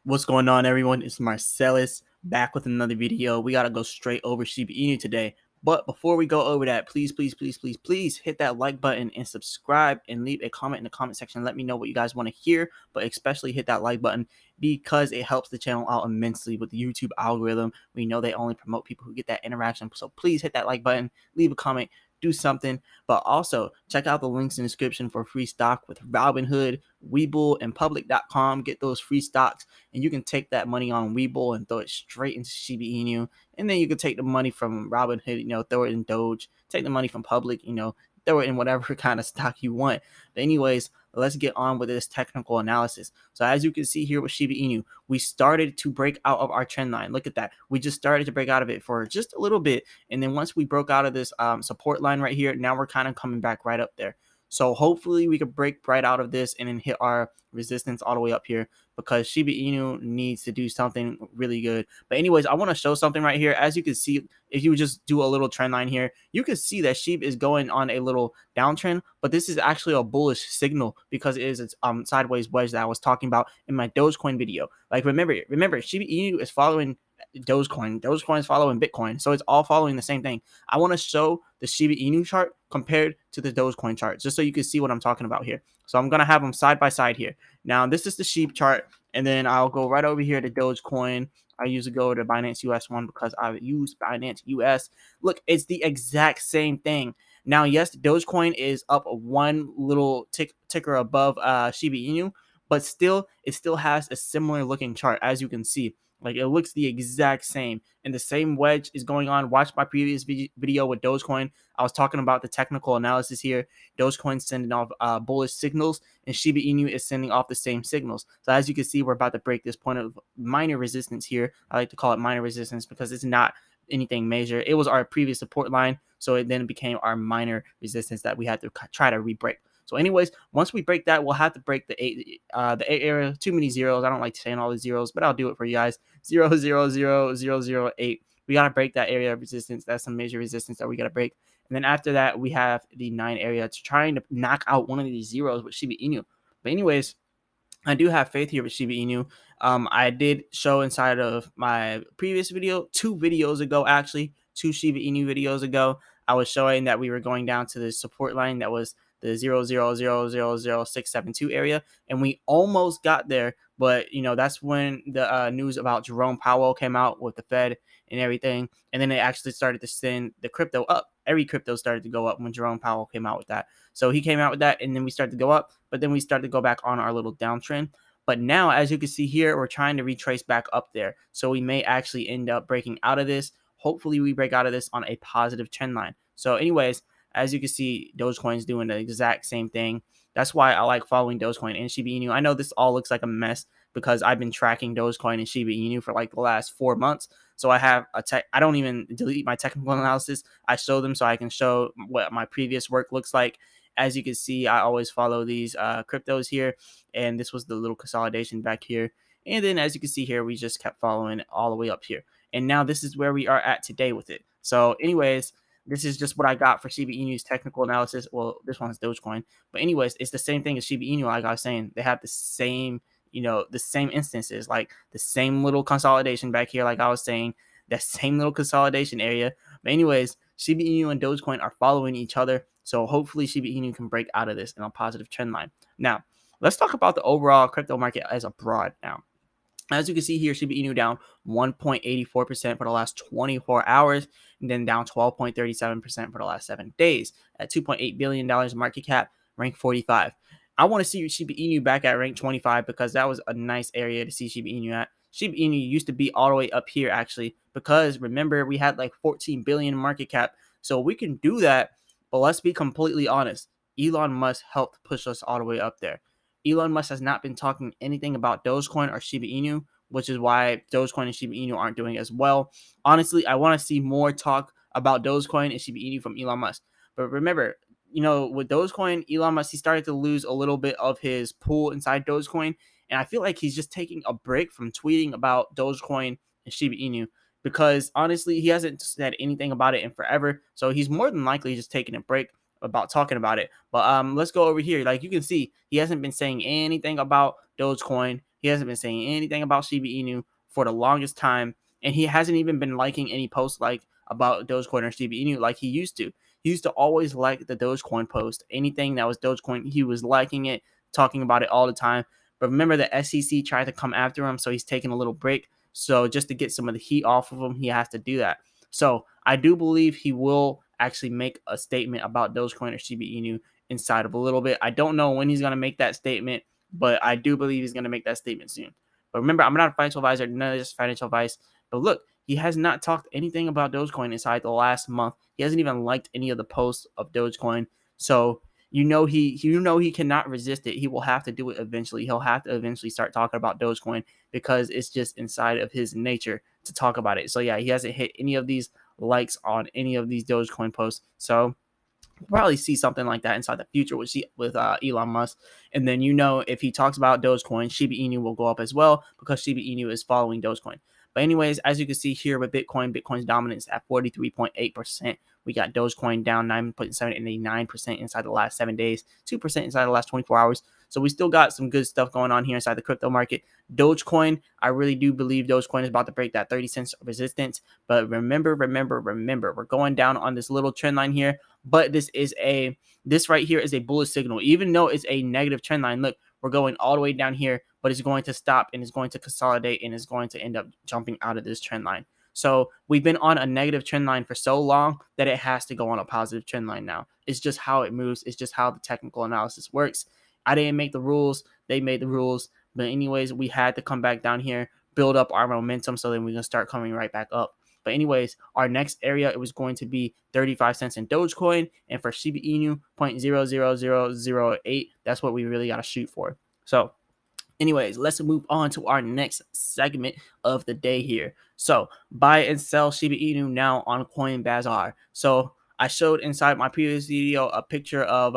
What's going on, everyone? It's Marsellis back with another video. We gotta go straight over Shiba Inu today. But before we go over that, please hit that like button and subscribe and leave a comment in the comment section. Let me know what you guys want to hear, but especially hit that like button because it helps the channel out immensely with the YouTube algorithm. We know they only promote people who get that interaction. So please hit that like button, leave a comment, do something. But also check out the links in the description for free stock with Robinhood, Webull, and Public.com. Get those free stocks, and you can take that money on Webull and throw it straight into Shiba Inu. And then you can take the money from Robinhood, throw it in Doge, take the money from Public, throw it in whatever kind of stock you want. But anyways, let's get on with this technical analysis. So as you can see here with Shiba Inu, we started to break out of our trend line. Look at that. We just started to break out of it for just a little bit. And then once we broke out of this support line right here, now we're kind of coming back right up there. So hopefully we could break right out of this and then hit our resistance all the way up here, because Shiba Inu needs to do something really good. But anyways, I want to show something right here. As you can see, if you just do a little trend line here, you can see that Shiba is going on a little downtrend, but this is actually a bullish signal because it is its sideways wedge that I was talking about in my Dogecoin video. Like remember, Shiba Inu is following Dogecoin. Dogecoin is following Bitcoin, so it's all following the same thing. I want to show the Shiba Inu chart compared to the Dogecoin chart, just so you can see what I'm talking about here. So I'm gonna have them side by side here. Now this is the SHIB chart, and then I'll go right over here to Dogecoin. I usually go to Binance US one because I use Binance US. Look, it's the exact same thing. Now, yes, Dogecoin is up one little ticker above Shiba Inu, but still, it still has a similar looking chart, as you can see. Like, it looks the exact same, and the same wedge is going on. Watch my previous video with Dogecoin. I was talking about the technical analysis here. Dogecoin sending off bullish signals, and Shiba Inu is sending off the same signals. So as you can see, we're about to break this point of minor resistance here. I like to call it minor resistance because it's not anything major. It was our previous support line, so it then became our minor resistance that we had to try to re-break. So anyways, once we break that, we'll have to break the eight area. Too many zeros. I don't like saying all the zeros, but I'll do it for you guys. 0.00008. We got to break that area of resistance. That's some major resistance that we got to break. And then after that, we have the 9 area to trying to knock out one of these zeros with Shiba Inu. But anyways, I do have faith here with Shiba Inu. I did show inside of my previous video, 2 videos ago, actually, 2 Shiba Inu videos ago, I was showing that we were going down to the support line that was the 0.0000672 area, and we almost got there. But that's when the news about Jerome Powell came out with the Fed and everything, and then they actually started to send the crypto up. Every crypto started to go up when Jerome Powell came out with that. So he came out with that, and then we started to go up, but then we started to go back on our little downtrend. But now, as you can see here, we're trying to retrace back up there. So we may actually end up breaking out of this. Hopefully we break out of this on a positive trend line. So anyways, as you can see, Dogecoin is doing the exact same thing. That's why I like following Dogecoin and Shiba Inu. I know this all looks like a mess because I've been tracking Dogecoin and Shiba Inu for like the last 4 months. So I have I don't even delete my technical analysis. I show them so I can show what my previous work looks like. As you can see, I always follow these cryptos here, and this was the little consolidation back here. And then as you can see here, we just kept following it all the way up here. And now this is where we are at today with it. So anyways, this is just what I got for Shiba Inu's technical analysis. Well, this one's Dogecoin. But anyways, it's the same thing as Shiba Inu, like I was saying. They have the same, the same instances, like the same little consolidation back here, like I was saying, that same little consolidation area. But anyways, Shiba Inu and Dogecoin are following each other. So hopefully Shiba Inu can break out of this in a positive trend line. Now, let's talk about the overall crypto market as a broad now. As you can see here, Shiba Inu down 1.84% for the last 24 hours, and then down 12.37% for the last 7 days at $2.8 billion market cap, rank 45. I want to see Shiba Inu back at rank 25 because that was a nice area to see Shiba Inu at. Shiba Inu used to be all the way up here, actually, because remember, we had like 14 billion market cap. So we can do that, but let's be completely honest. Elon Musk helped push us all the way up there. Elon Musk has not been talking anything about Dogecoin or Shiba Inu, which is why Dogecoin and Shiba Inu aren't doing as well. Honestly, I want to see more talk about Dogecoin and Shiba Inu from Elon Musk. But remember, with Dogecoin, Elon Musk, he started to lose a little bit of his pool inside Dogecoin. And I feel like he's just taking a break from tweeting about Dogecoin and Shiba Inu because honestly, he hasn't said anything about it in forever. So he's more than likely just taking a break about talking about it. But let's go over here. Like you can see, he hasn't been saying anything about Dogecoin He hasn't been saying anything about Shiba Inu for the longest time, and he hasn't even been liking any posts like about Dogecoin or Shiba Inu like he used to. He used to always like the Dogecoin post. Anything that was Dogecoin, he was liking it, talking about it all the time. But remember, the SEC tried to come after him, so he's taking a little break. So just to get some of the heat off of him, he has to do that. So I do believe he will actually make a statement about Dogecoin or Shiba Inu inside of a little bit. I don't know when he's going to make that statement, but I do believe he's going to make that statement soon. But remember, I'm not a financial advisor, none of this financial advice. But look, he has not talked anything about Dogecoin inside the last month. He hasn't even liked any of the posts of Dogecoin. So he cannot resist it. He will have to do it eventually. He'll have to eventually start talking about Dogecoin because it's just inside of his nature to talk about it. So yeah, he hasn't hit any of these likes on any of these Dogecoin posts. So we'll probably see something like that inside the future with Elon Musk. And then if he talks about Dogecoin, Shiba Inu will go up as well because Shiba Inu is following Dogecoin. But anyways, as you can see here with Bitcoin's dominance at 43.8%. We got Dogecoin down 9.79% inside the last 7 days, 2% inside the last 24 hours. So we still got some good stuff going on here inside the crypto market. Dogecoin, I really do believe Dogecoin is about to break that 30 cents resistance. But remember, we're going down on this little trend line here. But this right here is a bullish signal. Even though it's a negative trend line, look, we're going all the way down here, but it's going to stop and it's going to consolidate and it's going to end up jumping out of this trend line. So we've been on a negative trend line for so long that it has to go on a positive trend line now. It's just how it moves. It's just how the technical analysis works. I didn't make the rules. They made the rules. But anyways, we had to come back down here, build up our momentum so then we can start coming right back up. But anyways, our next area, it was going to be 35 cents in Dogecoin. And for Shiba Inu, 0.00008. That's what we really got to shoot for. So anyways, let's move on to our next segment of the day here. So buy and sell Shiba Inu now on Coinbazar. So I showed inside my previous video a picture of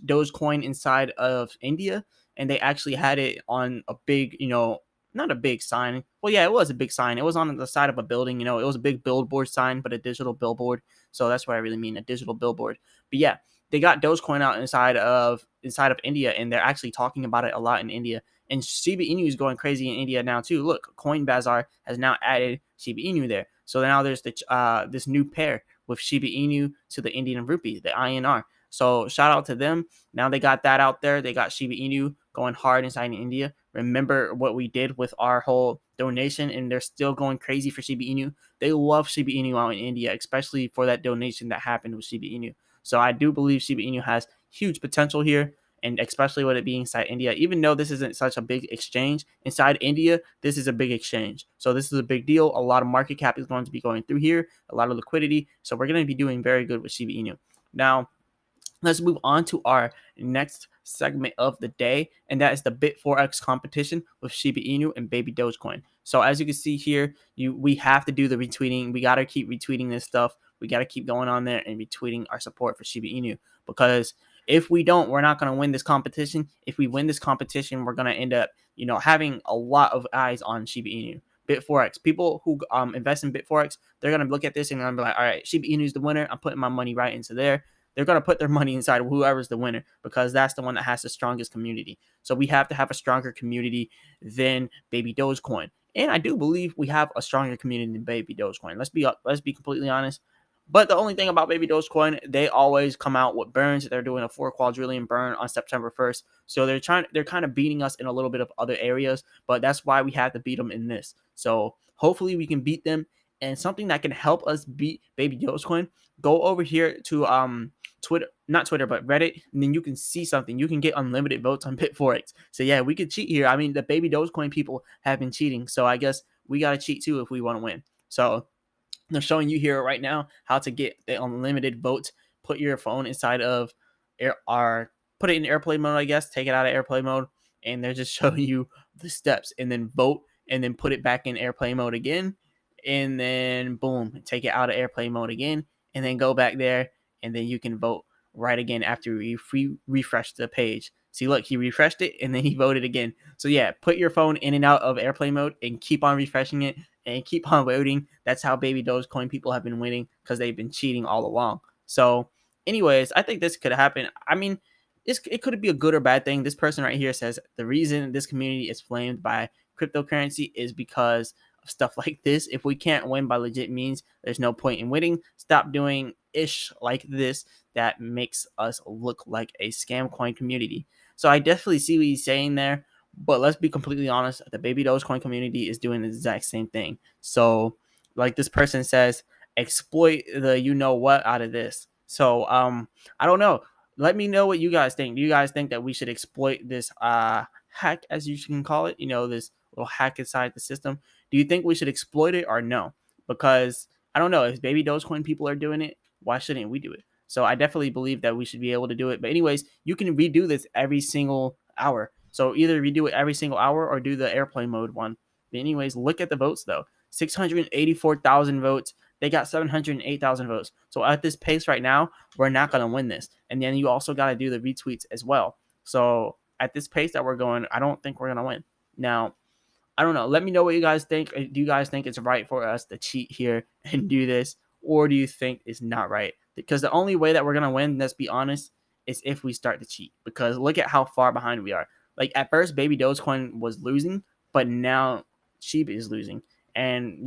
Dogecoin inside of India, and they actually had it on a big, not a big sign. Well, yeah, it was a big sign. It was on the side of a building. It was a big billboard sign, but a digital billboard. So that's what I really mean, a digital billboard. But yeah, they got Dogecoin out inside of India, and they're actually talking about it a lot in India. And Shiba Inu is going crazy in India now too. Look, Coinbazar has now added Shiba Inu there. So now there's this new pair with Shiba Inu to the Indian rupee, the INR. So shout out to them. Now they got that out there. They got Shiba Inu going hard inside in India. Remember what we did with our whole donation, and they're still going crazy for Shiba Inu. They love Shiba Inu out in India, especially for that donation that happened with Shiba Inu. So I do believe Shiba Inu has huge potential here. And especially with it being inside India, even though this isn't such a big exchange, inside India, this is a big exchange. So this is a big deal. A lot of market cap is going to be going through here, a lot of liquidity. So we're going to be doing very good with Shiba Inu. Now, let's move on to our next segment of the day, and that is the Bit4X competition with Shiba Inu and Baby Dogecoin. So as you can see here, we have to do the retweeting. We got to keep retweeting this stuff. We got to keep going on there and retweeting our support for Shiba Inu, because if we don't, we're not going to win this competition. If we win this competition, we're going to end up, having a lot of eyes on Shiba Inu. Bit4X, people who invest in Bit4X, they're going to look at this and going to be like, all right, Shiba Inu is the winner. I'm putting my money right into there. They're going to put their money inside of whoever's the winner, because that's the one that has the strongest community. So we have to have a stronger community than Baby Dogecoin. And I do believe we have a stronger community than Baby Dogecoin. Let's be completely honest. But the only thing about Baby Dogecoin, they always come out with burns. They're doing a 4 quadrillion burn on September 1st. So they're kind of beating us in a little bit of other areas, but that's why we have to beat them in this. So hopefully we can beat them. And something that can help us beat Baby Dogecoin, go over here to not Twitter, but Reddit, and then you can see something. You can get unlimited votes on Bit4X. So yeah, we could cheat here. I mean, the Baby Dogecoin people have been cheating, so I guess we got to cheat too if we want to win. So they're showing you here right now how to get the unlimited votes. Put your phone inside of put it in airplane mode, I guess. Take it out of airplane mode, and they're just showing you the steps, and then vote, and then put it back in airplane mode again, and then boom, take it out of airplane mode again, and then go back there, and then you can vote right again after you refresh the page. See, look, he refreshed it, and then he voted again. So yeah, put your phone in and out of airplane mode and keep on refreshing it and keep on voting. That's how Baby Dogecoin people have been winning, because they've been cheating all along. So anyways, I think this could happen. I mean, it could be a good or bad thing. This person right here says the reason this community is flamed by cryptocurrency is because of stuff like this. If we can't win by legit means, there's no point in winning. Stop doing ish like this that makes us look like a scam coin community. So I definitely see what he's saying there, but let's be completely honest, the baby Dogecoin community is doing the exact same thing. So like this person says, exploit the you know what out of this. So I don't know. Let me know what you guys think. Do you guys think that we should exploit this hack, as you can call it, this little hack inside the system? Do you think we should exploit it or no? Because I don't know, if baby Dogecoin people are doing it, why shouldn't we do it? So I definitely believe that we should be able to do it. But anyways, you can redo this every single hour. So either redo it every single hour or do the airplane mode one. But anyways, look at the votes though. 684,000 votes. They got 708,000 votes. So at this pace right now, we're not going to win this. And then you also got to do the retweets as well. So at this pace that we're going, I don't think we're going to win. Now, I don't know. Let me know what you guys think. Do you guys think it's right for us to cheat here and do this? Or do you think it's not right? Because the only way that we're going to win, let's be honest, is if we start to cheat. Because look at how far behind we are. Like at first, Baby Dogecoin was losing, but now Shiba is losing. And,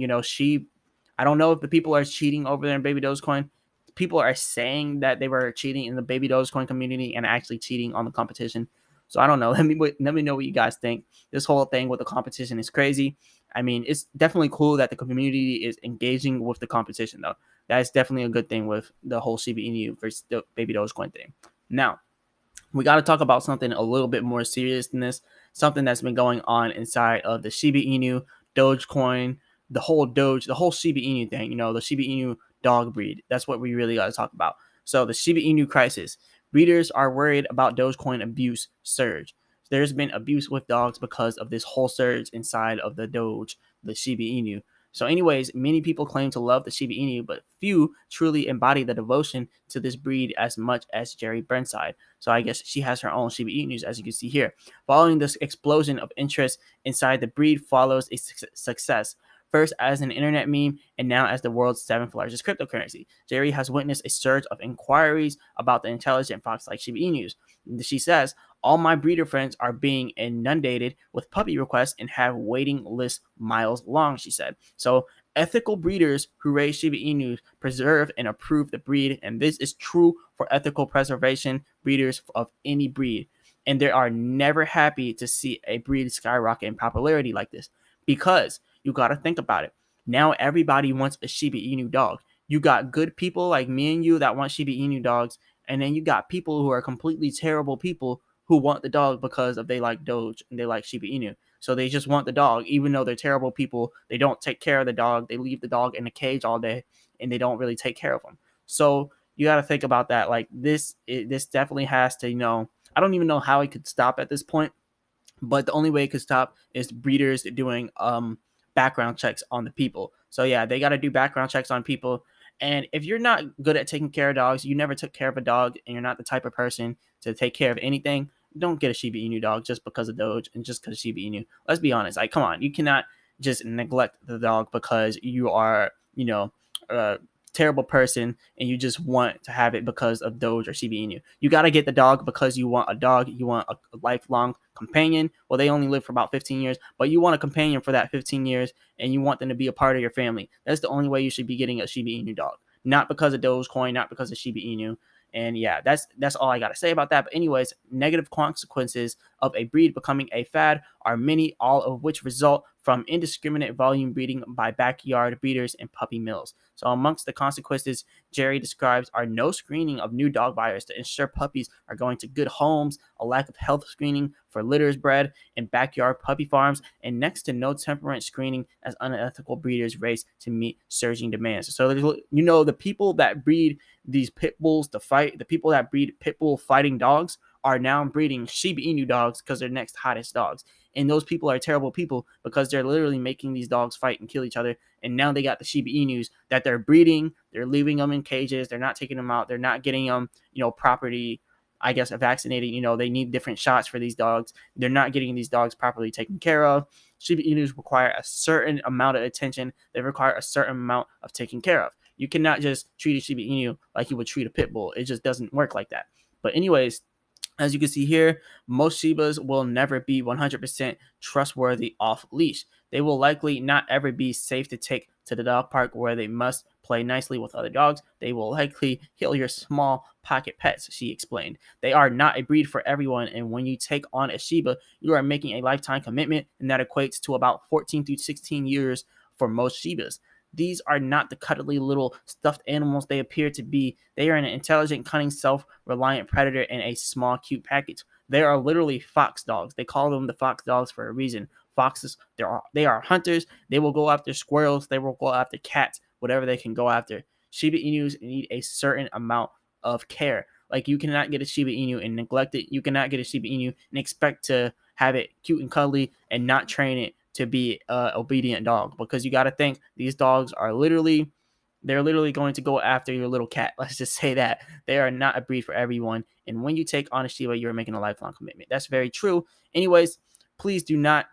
I don't know if the people are cheating over there in Baby Dogecoin. People are saying that they were cheating in the Baby Dogecoin community and actually cheating on the competition. So I don't know. Let me know what you guys think. This whole thing with the competition is crazy. I mean, it's definitely cool that the community is engaging with the competition, though. That's definitely a good thing with the whole Shiba Inu versus the Baby Dogecoin thing. Now, we got to talk about something a little bit more serious than this. Something that's been going on inside of the Shiba Inu, Dogecoin, the whole Shiba Inu thing. The Shiba Inu dog breed. That's what we really got to talk about. So the Shiba Inu crisis. Breeders are worried about Dogecoin abuse surge. There's been abuse with dogs because of this whole surge inside of the Shiba Inu. So anyways, many people claim to love the Shiba Inu, but few truly embody the devotion to this breed as much as Jerry Burnside. So I guess she has her own Shiba Inus, as you can see here. Following this explosion of interest inside the breed follows a success. First as an internet meme, and now as the world's 7th largest cryptocurrency. Jerry has witnessed a surge of inquiries about the intelligent fox-like Shiba Inus. She says, all my breeder friends are being inundated with puppy requests and have waiting lists miles long, she said. So ethical breeders who raise Shiba Inus preserve and approve the breed, and this is true for ethical preservation breeders of any breed. And they are never happy to see a breed skyrocket in popularity like this, because you got to think about it. Now everybody wants a Shiba Inu dog. You got good people like me and you that want Shiba Inu dogs, and then you got people who are completely terrible people who want the dog because of they like Doge and they like Shiba Inu. So they just want the dog, even though they're terrible people. They don't take care of the dog. They leave the dog in a cage all day, and they don't really take care of them. So you got to think about that. Like this definitely has to, I don't even know how it could stop at this point, but the only way it could stop is breeders doing background checks on the people. So yeah, they got to do background checks on people. And if you're not good at taking care of dogs, you never took care of a dog, and you're not the type of person to take care of anything, don't get a Shiba Inu dog just because of Doge and just because of Shiba Inu. Let's be honest. Like, come on. You cannot just neglect the dog because you are, a terrible person and you just want to have it because of Doge or Shiba Inu. You got to get the dog because you want a dog. You want a lifelong companion. Well, they only live for about 15 years, but you want a companion for that 15 years, and you want them to be a part of your family. That's the only way you should be getting a Shiba Inu dog. Not because of Dogecoin, not because of Shiba Inu. And yeah, that's all I got to say about that. But anyways, negative consequences of a breed becoming a fad are many, all of which result from indiscriminate volume breeding by backyard breeders and puppy mills. So amongst the consequences Jerry describes are no screening of new dog buyers to ensure puppies are going to good homes, a lack of health screening for litters bred in backyard puppy farms, and next to no temperament screening as unethical breeders race to meet surging demands. So the people that breed these pit bulls to fight, the people that breed pit bull fighting dogs are now breeding Shiba Inu dogs because they're next hottest dogs. And those people are terrible people because they're literally making these dogs fight and kill each other. And now they got the Shiba Inus that they're breeding. They're leaving them in cages. They're not taking them out. They're not getting them, properly, I guess, vaccinated. They need different shots for these dogs. They're not getting these dogs properly taken care of. Shiba Inus require a certain amount of attention. They require a certain amount of taking care of. You cannot just treat a Shiba Inu like you would treat a pit bull. It just doesn't work like that. But anyways, As you can see here, most Shibas will never be 100% trustworthy off leash. They will likely not ever be safe to take to the dog park where they must play nicely with other dogs. They will likely kill your small pocket pets, she explained. They are not a breed for everyone, and when you take on a Shiba, you are making a lifetime commitment, and that equates to about 14 to 16 years for most Shibas. These are not the cuddly little stuffed animals they appear to be. They are an intelligent, cunning, self-reliant predator in a small, cute package. They are literally fox dogs. They call them the fox dogs for a reason. Foxes, they are hunters. They will go after squirrels. They will go after cats, whatever they can go after. Shiba Inus need a certain amount of care. Like, you cannot get a Shiba Inu and neglect it. You cannot get a Shiba Inu and expect to have it cute and cuddly and not train it to be an obedient dog, because you got to think these dogs are they're literally going to go after your little cat. Let's just say that they are not a breed for everyone. And when you take on a Shiba, you're making a lifelong commitment. That's very true. Anyways, please do not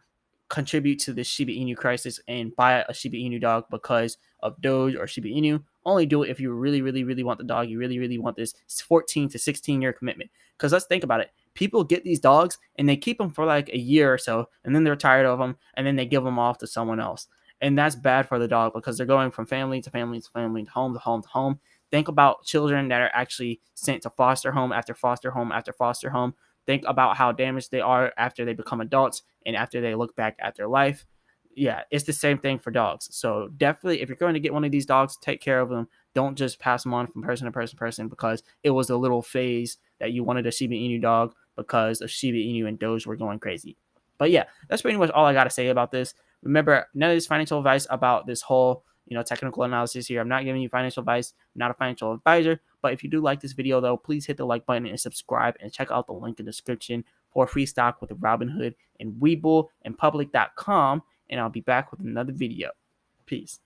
contribute to the Shiba Inu crisis and buy a Shiba Inu dog because of Doge or Shiba Inu. Only do it if you really, really, really want the dog. You really, really want this 14 to 16-year commitment. Because let's think about it. People get these dogs and they keep them for like a year or so, and then they're tired of them, and then they give them off to someone else. And that's bad for the dog because they're going from family to family to family to home to home to home. Think about children that are actually sent to foster home after foster home after foster home. Think about how damaged they are after they become adults and after they look back at their life. Yeah, it's the same thing for dogs. So definitely, if you're going to get one of these dogs, take care of them. Don't just pass them on from person to person to person because it was a little phase that you wanted a Shiba Inu dog because of Shiba Inu and Doge were going crazy. But yeah, that's pretty much all I got to say about this. Remember, none of this financial advice about this whole technical analysis here. I'm not giving you financial advice. I'm not a financial advisor. But if you do like this video, though, please hit the like button and subscribe, and check out the link in the description for free stock with Robinhood and Webull and Public.com. And I'll be back with another video. Peace.